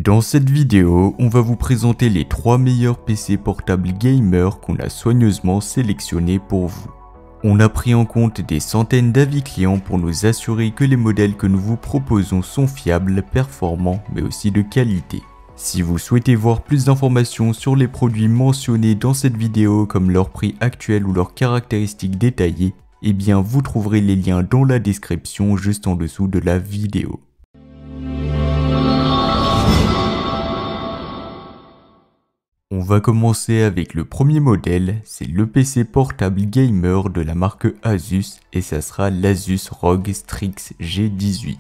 Dans cette vidéo, on va vous présenter les 3 meilleurs PC portables gamers qu'on a soigneusement sélectionnés pour vous. On a pris en compte des centaines d'avis clients pour nous assurer que les modèles que nous vous proposons sont fiables, performants, mais aussi de qualité. Si vous souhaitez voir plus d'informations sur les produits mentionnés dans cette vidéo comme leur prix actuel ou leurs caractéristiques détaillées, eh bien vous trouverez les liens dans la description juste en dessous de la vidéo. On va commencer avec le premier modèle, c'est le PC portable gamer de la marque Asus et ça sera l'Asus ROG Strix G18.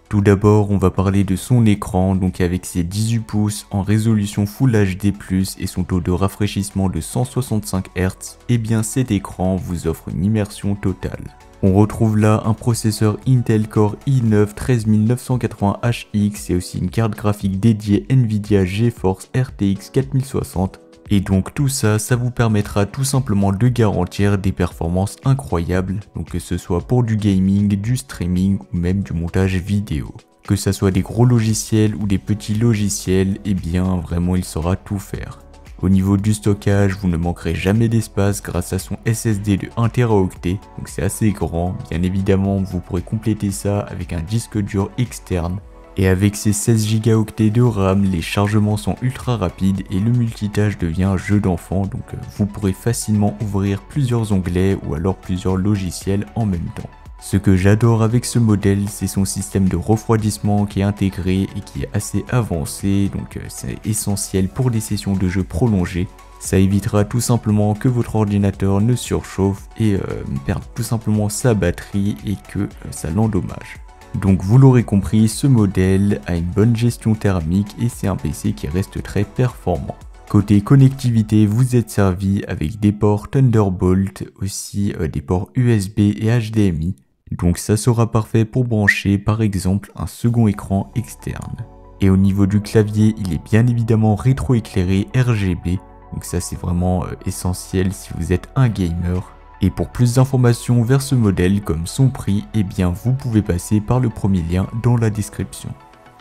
Tout d'abord, on va parler de son écran, donc avec ses 18 pouces en résolution Full HD+, et son taux de rafraîchissement de 165 Hz, et bien cet écran vous offre une immersion totale. On retrouve là un processeur Intel Core i9 13980HX et aussi une carte graphique dédiée Nvidia GeForce RTX 4060. Et donc tout ça, ça vous permettra tout simplement de garantir des performances incroyables, donc que ce soit pour du gaming, du streaming ou même du montage vidéo. Que ça soit des gros logiciels ou des petits logiciels, eh bien vraiment il saura tout faire. Au niveau du stockage, vous ne manquerez jamais d'espace grâce à son SSD de 1 Teraoctet, donc c'est assez grand. Bien évidemment, vous pourrez compléter ça avec un disque dur externe. Et avec ses 16 Go de RAM, les chargements sont ultra rapides et le multitâche devient un jeu d'enfant, donc vous pourrez facilement ouvrir plusieurs onglets ou alors plusieurs logiciels en même temps. Ce que j'adore avec ce modèle, c'est son système de refroidissement qui est intégré et qui est assez avancé, donc c'est essentiel pour des sessions de jeu prolongées. Ça évitera tout simplement que votre ordinateur ne surchauffe et perde tout simplement sa batterie et que ça l'endommage. Donc vous l'aurez compris, ce modèle a une bonne gestion thermique et c'est un PC qui reste très performant. Côté connectivité, vous êtes servi avec des ports Thunderbolt, aussi des ports USB et HDMI. Donc ça sera parfait pour brancher par exemple un second écran externe. Et au niveau du clavier, il est bien évidemment rétroéclairé RGB. Donc ça c'est vraiment essentiel si vous êtes un gamer. Et pour plus d'informations vers ce modèle comme son prix, eh bien vous pouvez passer par le premier lien dans la description.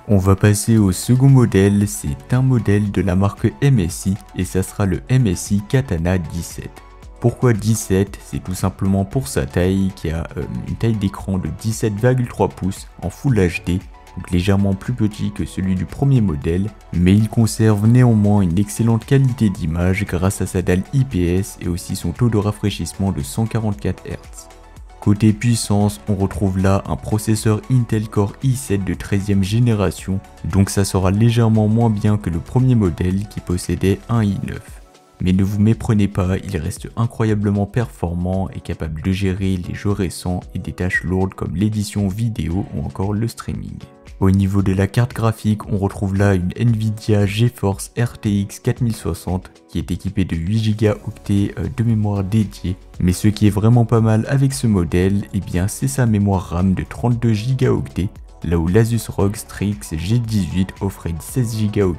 On va passer au second modèle, c'est un modèle de la marque MSI et ça sera le MSI Katana 17. Pourquoi 17? C'est tout simplement pour sa taille qui a une taille d'écran de 17,3 pouces en Full HD, donc légèrement plus petit que celui du premier modèle, mais il conserve néanmoins une excellente qualité d'image grâce à sa dalle IPS et aussi son taux de rafraîchissement de 144 Hz. Côté puissance, on retrouve là un processeur Intel Core i7 de 13e génération, donc ça sera légèrement moins bien que le premier modèle qui possédait un i9. Mais ne vous méprenez pas, il reste incroyablement performant et capable de gérer les jeux récents et des tâches lourdes comme l'édition vidéo ou encore le streaming. Au niveau de la carte graphique, on retrouve là une Nvidia GeForce RTX 4060 qui est équipée de 8 Go de mémoire dédiée. Mais ce qui est vraiment pas mal avec ce modèle, eh bien c'est sa mémoire RAM de 32 Go, là où l'Asus ROG Strix G18 offrait 16 Go.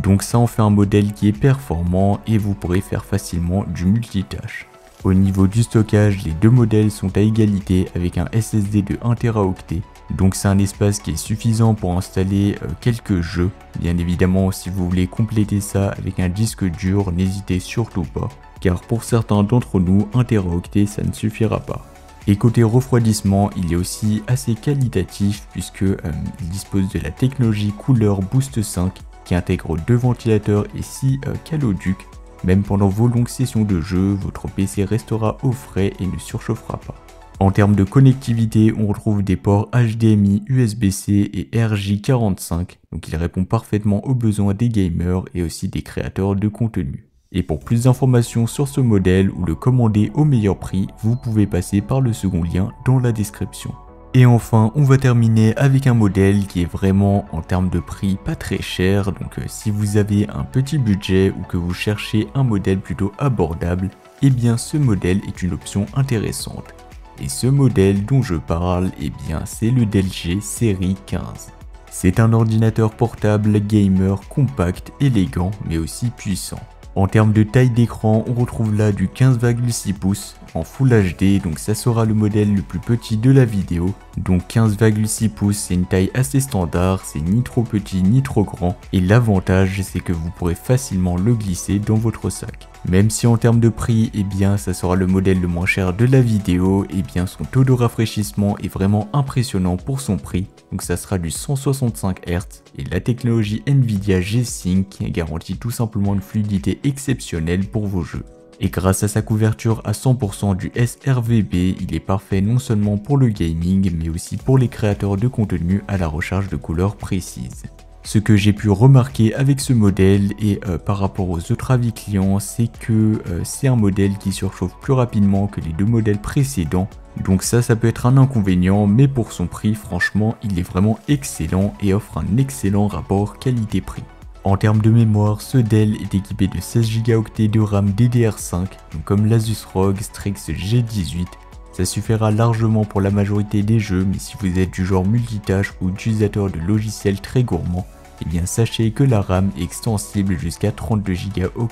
Donc ça en fait un modèle qui est performant et vous pourrez faire facilement du multitâche. Au niveau du stockage, les deux modèles sont à égalité avec un SSD de 1 Teraoctet. Donc c'est un espace qui est suffisant pour installer quelques jeux. Bien évidemment, si vous voulez compléter ça avec un disque dur, n'hésitez surtout pas. Car pour certains d'entre nous, 1 Teraoctet ça ne suffira pas. Et côté refroidissement, il est aussi assez qualitatif puisque il dispose de la technologie Cooler Boost 5 qui intègre 2 ventilateurs et 6 caloducs. Même pendant vos longues sessions de jeu, votre PC restera au frais et ne surchauffera pas. En termes de connectivité, on retrouve des ports HDMI, USB-C et RJ45, donc il répond parfaitement aux besoins des gamers et aussi des créateurs de contenu. Et pour plus d'informations sur ce modèle ou le commander au meilleur prix, vous pouvez passer par le second lien dans la description. Et enfin, on va terminer avec un modèle qui est vraiment en termes de prix pas très cher, donc si vous avez un petit budget ou que vous cherchez un modèle plutôt abordable, eh bien ce modèle est une option intéressante. Et ce modèle dont je parle, eh bien c'est le Dell G série 15. C'est un ordinateur portable gamer compact, élégant mais aussi puissant. En termes de taille d'écran, on retrouve là du 15,6 pouces en Full HD, donc ça sera le modèle le plus petit de la vidéo. Donc 15,6 pouces, c'est une taille assez standard, c'est ni trop petit ni trop grand. Et l'avantage, c'est que vous pourrez facilement le glisser dans votre sac. Même si en termes de prix, eh bien ça sera le modèle le moins cher de la vidéo, eh bien son taux de rafraîchissement est vraiment impressionnant pour son prix. Donc ça sera du 165 Hz et la technologie Nvidia G-Sync garantit tout simplement une fluidité exceptionnelle pour vos jeux. Et grâce à sa couverture à 100% du sRGB, il est parfait non seulement pour le gaming mais aussi pour les créateurs de contenu à la recherche de couleurs précises. Ce que j'ai pu remarquer avec ce modèle et par rapport aux autres avis clients, c'est que c'est un modèle qui surchauffe plus rapidement que les deux modèles précédents. Donc ça peut être un inconvénient, mais pour son prix, franchement, il est vraiment excellent et offre un excellent rapport qualité-prix. En termes de mémoire, ce Dell est équipé de 16 Go de RAM DDR5, donc comme l'Asus ROG Strix G18. Ça suffira largement pour la majorité des jeux, mais si vous êtes du genre multitâche ou utilisateur de logiciels très gourmands, eh bien sachez que la RAM est extensible jusqu'à 32 Go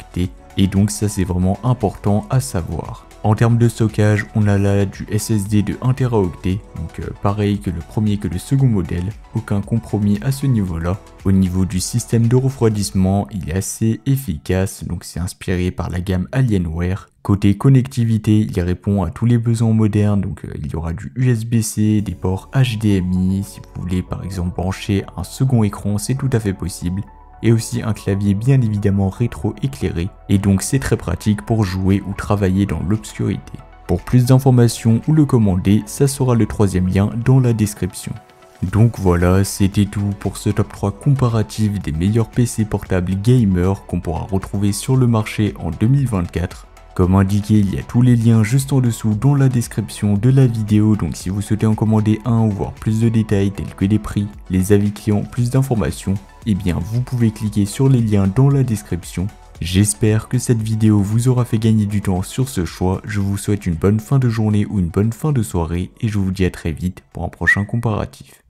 et donc ça c'est vraiment important à savoir. En termes de stockage, on a là du SSD de 1 Tera, donc pareil que le premier que le second modèle, aucun compromis à ce niveau-là. Au niveau du système de refroidissement, il est assez efficace, donc c'est inspiré par la gamme Alienware. Côté connectivité, il répond à tous les besoins modernes, donc il y aura du USB-C, des ports HDMI, si vous voulez par exemple brancher un second écran, c'est tout à fait possible. Et aussi un clavier bien évidemment rétro-éclairé, et donc c'est très pratique pour jouer ou travailler dans l'obscurité. Pour plus d'informations ou le commander, ça sera le troisième lien dans la description. Donc voilà, c'était tout pour ce top 3 comparatif des meilleurs PC portables gamer qu'on pourra retrouver sur le marché en 2024. Comme indiqué, il y a tous les liens juste en dessous dans la description de la vidéo, donc si vous souhaitez en commander un ou voir plus de détails tels que les prix, les avis clients, plus d'informations, eh bien vous pouvez cliquer sur les liens dans la description. J'espère que cette vidéo vous aura fait gagner du temps sur ce choix, je vous souhaite une bonne fin de journée ou une bonne fin de soirée et je vous dis à très vite pour un prochain comparatif.